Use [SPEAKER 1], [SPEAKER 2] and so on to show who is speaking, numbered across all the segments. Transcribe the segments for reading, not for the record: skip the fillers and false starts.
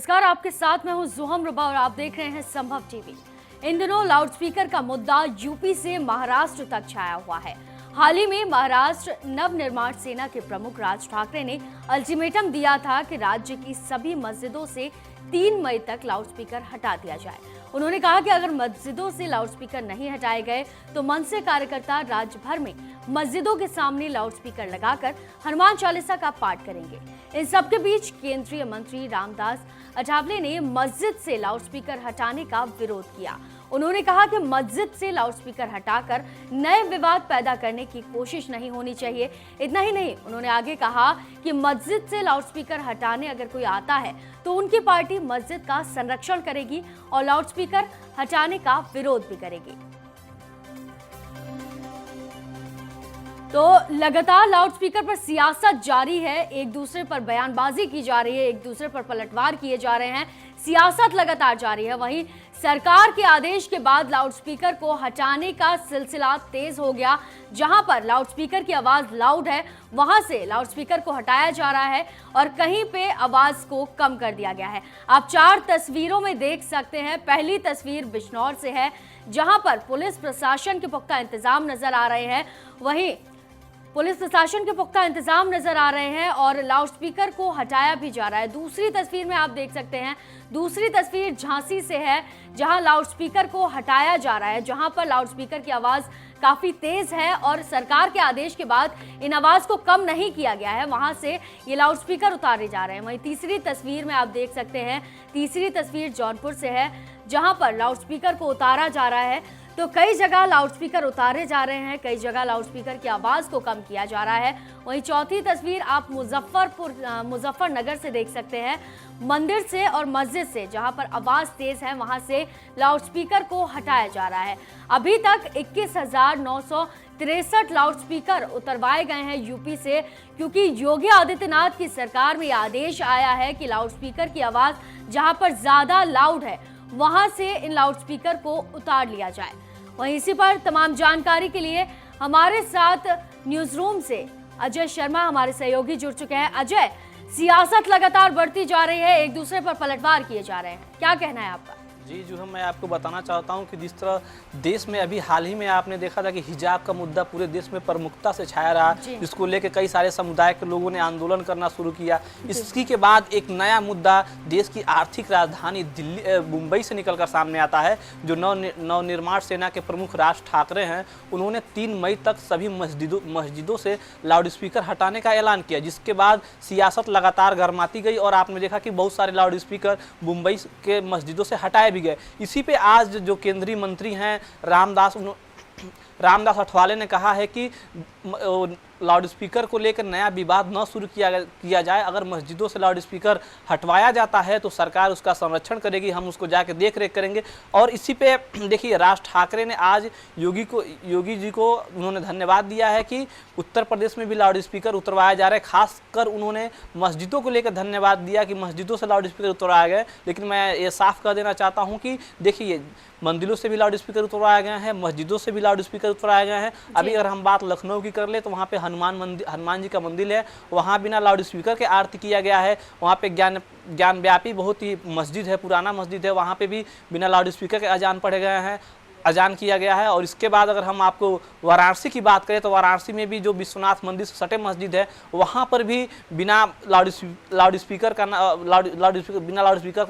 [SPEAKER 1] नमस्कार, आपके साथ मैं हूं जुहम रुबा और आप देख रहे हैं संभव टीवी। इन दिनों लाउडस्पीकर का मुद्दा यूपी से महाराष्ट्र तक छाया हुआ है। हाल ही में महाराष्ट्र नवनिर्माण सेना के प्रमुख राज ठाकरे ने अल्टीमेटम दिया था कि राज्य की सभी मस्जिदों से 3 मई तक लाउडस्पीकर हटा दिया जाए। उन्होंने कहा कि अगर मस्जिदों से लाउडस्पीकर नहीं हटाए गए तो मनसे कार्यकर्ता राज्य भर में मस्जिदों के सामने लाउडस्पीकर लगाकर हनुमान चालीसा का पाठ करेंगे। इन सबके बीच केंद्रीय मंत्री रामदास अठावले ने मस्जिद से लाउडस्पीकर हटाने का विरोध किया। उन्होंने कहा कि मस्जिद से लाउडस्पीकर हटाकर नए विवाद पैदा करने की कोशिश नहीं होनी चाहिए। इतना ही नहीं, उन्होंने आगे कहा कि मस्जिद से लाउडस्पीकर हटाने अगर कोई आता है तो उनकी पार्टी मस्जिद का संरक्षण करेगी और लाउडस्पीकर हटाने का विरोध भी करेगी। तो लगातार लाउडस्पीकर पर सियासत जारी है, एक दूसरे पर बयानबाजी की जा रही है, एक दूसरे पर पलटवार किए जा रहे हैं, सियासत लगातार जारी है। वहीं सरकार के आदेश के बाद लाउडस्पीकर को हटाने का सिलसिला तेज हो गया। जहां पर लाउडस्पीकर की आवाज लाउड है वहां से लाउडस्पीकर को हटाया जा रहा है और कहीं पे आवाज को कम कर दिया गया है। आप 4 तस्वीरों में देख सकते हैं। पहली तस्वीर बिजनौर से है जहां पर पुलिस प्रशासन के पुख्ता इंतजाम नजर आ रहे हैं। वहीं पुलिस प्रशासन के पुख्ता इंतजाम नजर आ रहे हैं और लाउडस्पीकर को हटाया भी जा रहा है। दूसरी तस्वीर में आप देख सकते हैं, दूसरी तस्वीर झांसी से है जहां लाउडस्पीकर को हटाया जा रहा है, जहां पर लाउडस्पीकर की आवाज काफी तेज है और सरकार के आदेश के बाद इन आवाज को कम नहीं किया गया है, वहां से ये लाउडस्पीकर उतारे जा रहे हैं। वहीं तीसरी तस्वीर में आप देख सकते हैं, तीसरी तस्वीर जौनपुर से है जहां पर लाउडस्पीकर को उतारा जा रहा है। तो कई जगह लाउडस्पीकर उतारे जा रहे हैं, कई जगह लाउडस्पीकर की आवाज को कम किया जा रहा है। वहीं चौथी तस्वीर आप मुजफ्फरनगर से देख सकते हैं, मंदिर से और मस्जिद से जहां पर आवाज तेज है वहां से लाउडस्पीकर को हटाया जा रहा है। अभी तक 21,963 लाउडस्पीकर उतरवाए गए हैं यूपी से, क्योंकि योगी आदित्यनाथ की सरकार में आदेश आया है कि लाउडस्पीकर की आवाज जहां पर ज्यादा लाउड है वहां से इन लाउडस्पीकर को उतार लिया जाए। वहीं इसी पर तमाम जानकारी के लिए हमारे साथ न्यूज रूम से अजय शर्मा हमारे सहयोगी जुड़ चुके हैं। अजय, सियासत लगातार बढ़ती जा रही है, एक दूसरे पर पलटवार किए जा रहे हैं, क्या कहना है आपका?
[SPEAKER 2] जी जो मैं आपको बताना चाहता हूं कि जिस तरह देश में अभी हाल ही में आपने देखा था कि हिजाब का मुद्दा पूरे देश में प्रमुखता से छाया रहा, जिसको लेकर कई सारे समुदाय के लोगों ने आंदोलन करना शुरू किया। इसी के बाद एक नया मुद्दा देश की आर्थिक राजधानी दिल्ली मुंबई से निकलकर सामने आता है। जो नवनिर्माण सेना के प्रमुख राज ठाकरे हैं, उन्होंने 3 मई तक सभी मस्जिदों से लाउडस्पीकर हटाने का ऐलान किया, जिसके बाद सियासत लगातार गर्माती गई और आपने देखा कि बहुत सारे लाउडस्पीकर मुंबई के मस्जिदों से हटाए भी गए। इसी पे आज जो केंद्रीय मंत्री हैं रामदास अठावले ने कहा है कि लाउडस्पीकर को लेकर नया विवाद न शुरू किया जाए। अगर मस्जिदों से लाउडस्पीकर हटवाया जाता है तो सरकार उसका संरक्षण करेगी, हम उसको जाके देख रेख करेंगे। और इसी पे देखिए राज ठाकरे ने आज योगी जी को उन्होंने धन्यवाद दिया है कि उत्तर प्रदेश में भी लाउडस्पीकर उतरवाया जा रहा है। खासकर उन्होंने मस्जिदों को लेकर धन्यवाद दिया कि मस्जिदों से लाउडस्पीकर उतरवाए गए। लेकिन मैं ये साफ कर देना चाहता हूँ कि देखिए मंदिरों से भी लाउडस्पीकर उतरवाए गए हैं, मस्जिदों से भी लाउडस्पीकर उतरवाए गए हैं। अभी अगर हम बात लखनऊ की कर ले तो वहाँ पे हनुमान जी का मंदिर है, वहाँ बिना लाउडस्पीकर के आरती किया गया है। वहाँ पे ज्ञानव्यापी बहुत ही मस्जिद है, पुराना मस्जिद है, वहाँ पे भी बिना लाउडस्पीकर के अजान किया गया है। और इसके बाद अगर हम आपको वाराणसी की बात करें तो वाराणसी में भी जो विश्वनाथ मंदिर से सटे मस्जिद है, वहाँ पर भी बिना लाउडस्पीकर का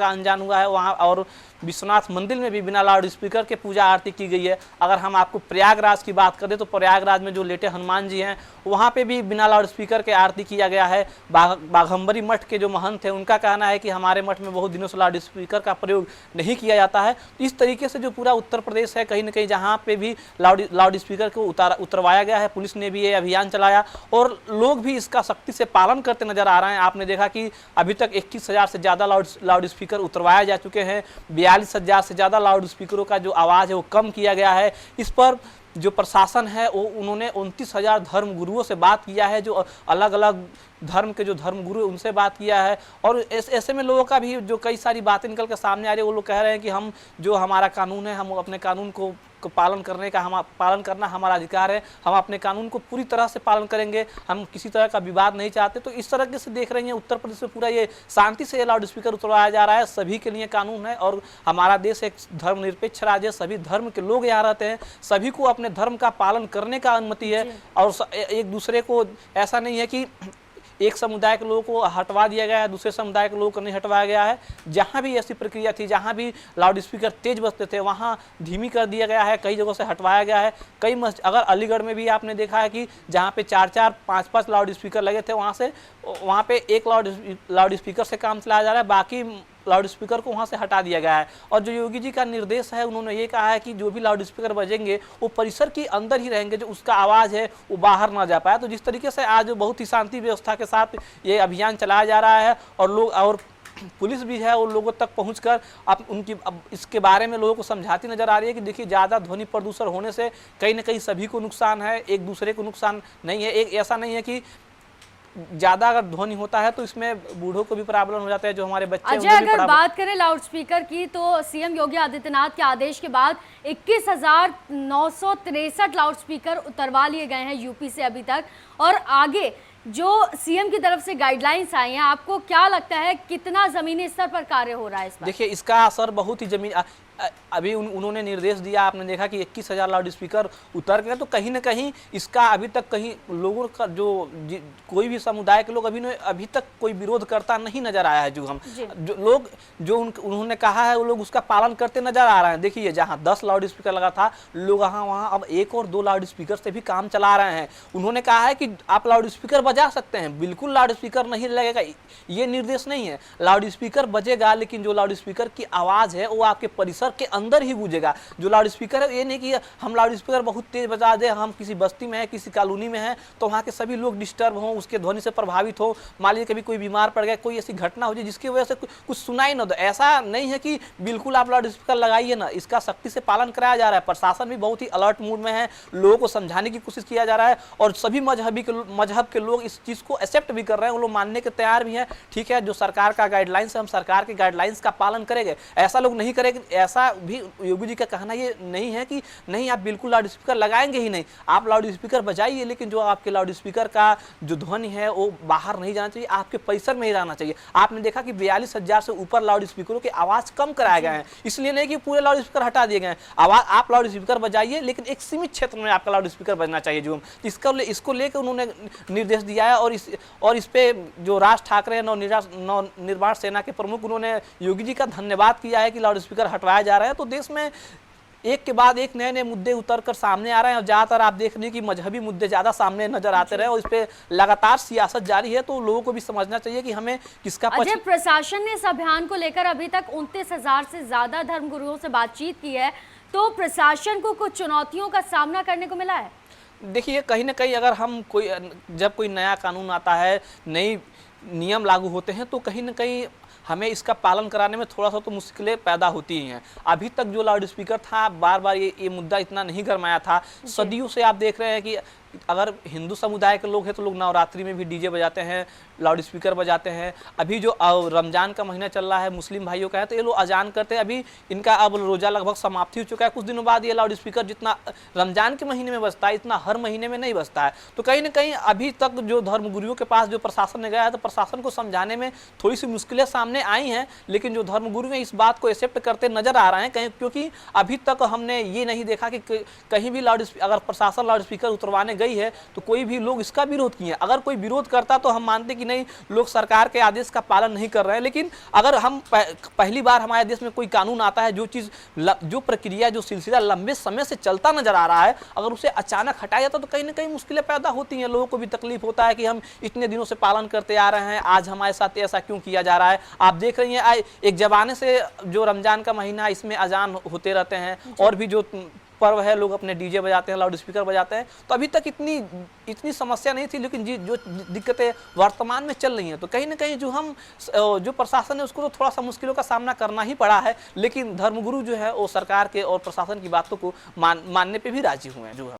[SPEAKER 2] अजान हुआ है वहाँ। और विश्वनाथ मंदिर में भी बिना लाउडस्पीकर के पूजा आरती की गई है। अगर हम आपको प्रयागराज की बात करें तो प्रयागराज में जो लेटे हनुमान जी हैं वहाँ पे भी बिना लाउडस्पीकर के आरती किया गया है। बाघंबरी मठ के जो महंत हैं उनका कहना है कि हमारे मठ में बहुत दिनों से लाउडस्पीकर का प्रयोग नहीं किया जाता है। तो इस तरीके से जो पूरा उत्तर प्रदेश है, कहीं ना कहीं जहाँ पे भी लाउडस्पीकर को उतरवाया गया है, पुलिस ने भी ये अभियान चलाया और लोग भी इसका सख्ती से पालन करते नजर आ रहे हैं। आपने देखा कि अभी तक 21,000 से ज़्यादा लाउडस्पीकर उतरवाए जा चुके हैं, 42,000 से ज़्यादा लाउडस्पीकरों का जो आवाज़ है वो कम किया गया है। इस पर जो प्रशासन है वो उन्होंने 29,000 धर्म गुरुओं से बात किया है, जो अलग अलग धर्म के जो धर्म गुरु उनसे बात किया है। और ऐसे में लोगों का भी जो कई सारी बातें निकल कर सामने आ रही है, वो लोग कह रहे हैं कि हम जो हमारा कानून है हम अपने कानून को को पालन करना हमारा अधिकार है। हम अपने कानून को पूरी तरह से पालन करेंगे, हम किसी तरह का विवाद नहीं चाहते। तो इस तरह से देख रही हैं उत्तर प्रदेश में पूरा ये शांति से लाउड स्पीकर उतरवाया जा रहा है। सभी के लिए कानून है और हमारा देश एक धर्मनिरपेक्ष राज्य है, सभी धर्म के लोग यहाँ रहते हैं, सभी को अपने धर्म का पालन करने का अनुमति है। और एक दूसरे को ऐसा नहीं है कि एक समुदाय के लोगों को हटवा दिया गया है, दूसरे समुदाय के लोगों को नहीं हटवाया गया है। जहाँ भी ऐसी प्रक्रिया थी, जहाँ भी लाउड स्पीकर तेज बजते थे, वहाँ धीमी कर दिया गया है, कई जगहों से हटवाया गया है। कई अगर अलीगढ़ में भी आपने देखा है कि जहाँ पे 4-4, 5-5 लाउड स्पीकर लगे थे, वहाँ पे एक लाउड स्पीकर से काम चलाया जा रहा है, बाकी लाउड स्पीकर को वहाँ से हटा दिया गया है। और जो योगी जी का निर्देश है, उन्होंने ये कहा है कि जो भी लाउड स्पीकर बजेंगे वो परिसर के अंदर ही रहेंगे, जो उसका आवाज़ है वो बाहर ना जा पाए। तो जिस तरीके से आज बहुत ही शांति व्यवस्था के साथ ये अभियान चलाया जा रहा है और पुलिस भी है, और लोगों तक पहुंचकर अब इसके बारे में लोगों को समझाती नजर आ रही है कि देखिए ज़्यादा ध्वनि प्रदूषण होने से कहीं ना कहीं सभी को नुकसान है, एक दूसरे को नुकसान नहीं है। ऐसा नहीं है कि ज्यादा अगर ध्वनि होता है तो इसमें बूढ़ों को भी प्रॉब्लम हो जाता है, जो हमारे बच्चे।
[SPEAKER 1] अजय, अगर बात करें लाउड स्पीकर की तो सीएम योगी आदित्यनाथ के आदेश के बाद 21,963 लाउड स्पीकर उतरवा लिए गए हैं यूपी से अभी तक, और आगे जो सीएम की तरफ से गाइडलाइंस आई हैं, आपको क्या लगता है कितना जमीनी स्तर पर कार्य हो रहा है इस पर?
[SPEAKER 2] देखिए, इसका असर बहुत ही अभी उन्होंने निर्देश दिया, आपने देखा कि 21,000 लाउड स्पीकर उतर गए। तो कहीं ना कहीं इसका अभी तक कहीं लोगों का कोई भी समुदाय के लोग अभी तक कोई विरोध करता नहीं नजर आया है। उन्होंने कहा है वो लोग उसका पालन करते नजर आ रहे हैं। देखिए, जहां 10 लाउड स्पीकर लगा था, लोग वहां अब 1 और 2 लाउड स्पीकर से भी काम चला रहे हैं। उन्होंने कहा है कि आप लाउड स्पीकर बजा सकते हैं, बिल्कुल लाउड स्पीकर नहीं लगेगा, ये निर्देश नहीं है। लाउड स्पीकर बजेगा, लेकिन जो लाउड स्पीकर की आवाज है वो आपके परिसर के अंदर ही गूंजेगा। जो लाउड स्पीकर है, ये नहीं कि हम लाउड स्पीकर बहुत तेज बजा दे, हम किसी बस्ती में है, किसी कॉलोनी में है, तो वहाँ के सभी लोग डिस्टर्ब हों, उसके ध्वनि से प्रभावित हो, मान लीजिए कभी कोई बीमार पड़ गया, कोई ऐसी घटना हो जाए जिसकी वजह से कुछ सुनाई न दो। ऐसा नहीं है कि बिल्कुल आप लाउड स्पीकर लगाइए ना, इसका सख्ती से पालन कराया जा रहा है। प्रशासन भी बहुत ही अलर्ट मूड में है, लोगों को समझाने की कोशिश किया जा रहा है, और सभी मजहब के लोग इस चीज़ को एक्सेप्ट भी कर रहे हैं, वो लोग मानने के तैयार भी हैं। ठीक है, जो सरकार का गाइडलाइंस है, हम सरकार के गाइडलाइंस का पालन करेंगे, ऐसा लोग नहीं करेंगे। ऐसा भी योगी जी का कहना ये नहीं है कि नहीं आप बिल्कुल लाउड स्पीकर लगाएंगे ही नहीं, आप लाउड स्पीकर बजाइए, लेकिन जो आपके लाउड स्पीकर का जो ध्वनि है वो बाहर नहीं जाना चाहिए, आपके परिसर में ही रहना चाहिए। आपने देखा कि 42,000 से ऊपर लाउड स्पीकरों की आवाज कम कराए गए हैं, इसलिए नहीं कि पूरे लाउड स्पीकर हटा दिए गए हैं। आवाज आप लाउड स्पीकर बजाइए, लेकिन एक सीमित क्षेत्र में आपका लाउड स्पीकर बजना चाहिए। जो इसको लेकर उन्होंने निर्देश दिया है, और इस पे जो राज ठाकरे नवनिर्माण सेना के प्रमुख, उन्होंने योगी जी का धन्यवाद किया है कि लाउड स्पीकर हटवाया जा रहा है। तो देश में एक के बाद एक नए नए मुद्दे उतरकर सामने आ रहे हैं, और ज्यादातर आप देख रहे हैं कि मजहबी मुद्दे ज्यादा सामने नजर आते रहे, और इस पे लगातार सियासत जारी है। तो लोगों को भी समझना चाहिए कि हमें किसका
[SPEAKER 1] अजय, प्रशासन ने इस अभियान को लेकर अभी तक 29,000 से ज्यादा धर्मगुरुओं से बातचीत की है, तो प्रशासन को कुछ चुनौतियों का सामना करने को मिला है?
[SPEAKER 2] देखिए, कहीं ना कहीं अगर जब कोई नया कानून आता है, नई नियम लागू होते हैं, तो कहीं ना कहीं हमें इसका पालन कराने में थोड़ा सा तो मुश्किलें पैदा होती ही हैं। अभी तक जो लाउड स्पीकर था, बार बार ये मुद्दा इतना नहीं गरमाया था। सदियों से आप देख रहे हैं कि अगर हिंदू समुदाय के लोग हैं तो लोग नवरात्रि में भी डीजे बजाते हैं, लाउड स्पीकर बजाते हैं। अभी जो रमजान का महीना चल रहा है, मुस्लिम भाइयों का है, तो ये लोग अजान करते हैं। अभी इनका अब रोजा लगभग समाप्ति हो चुका है, कुछ दिनों बाद ये लाउड स्पीकर जितना रमजान के महीने में बजता है, इतना हर महीने में नहीं बजता है। तो कहीं ना कहीं अभी तक जो धर्मगुरुओं के पास जो प्रशासन ने गया है, तो प्रशासन को समझाने में थोड़ी सी मुश्किलें सामने आई हैं, लेकिन जो धर्मगुरु हैं इस बात को एक्सेप्ट करते नजर आ रहे हैं। क्योंकि अभी तक हमने ये नहीं देखा कि कहीं भी अगर प्रशासन लाउड स्पीकर उतरवाने गई है तो कोई भी लोग इसका विरोध किए। अगर कोई विरोध करता तो हम मानते कि नहीं, लोग सरकार के आदेश का पालन नहीं कर रहे हैं। लेकिन अगर हम पहली बार हमारे देश में कोई कानून आता है, जो प्रक्रिया, जो सिलसिला लंबे समय से चलता नजर आ रहा है, अगर उसे अचानक हटाया जाता तो कहीं ना कहीं मुश्किलें पैदा होती हैं। लोगों को भी तकलीफ होता है कि हम इतने दिनों से पालन करते आ रहे हैं, आज हमारे साथ ऐसा क्यों किया जा रहा है। आप देख रही हैं, एक जमाने से जो रमजान का महीना, इसमें अजान होते रहते हैं, और भी जो पर्व है लोग अपने डीजे बजाते हैं, लाउड स्पीकर बजाते हैं। तो अभी तक इतनी समस्या नहीं थी, लेकिन जो दिक्कतें वर्तमान में चल रही हैं, तो कहीं ना कहीं जो प्रशासन है उसको तो थोड़ा सा मुश्किलों का सामना करना ही पड़ा है। लेकिन धर्मगुरु जो है वो सरकार के और प्रशासन की बातों को मानने पे भी राजी हुए हैं। जो है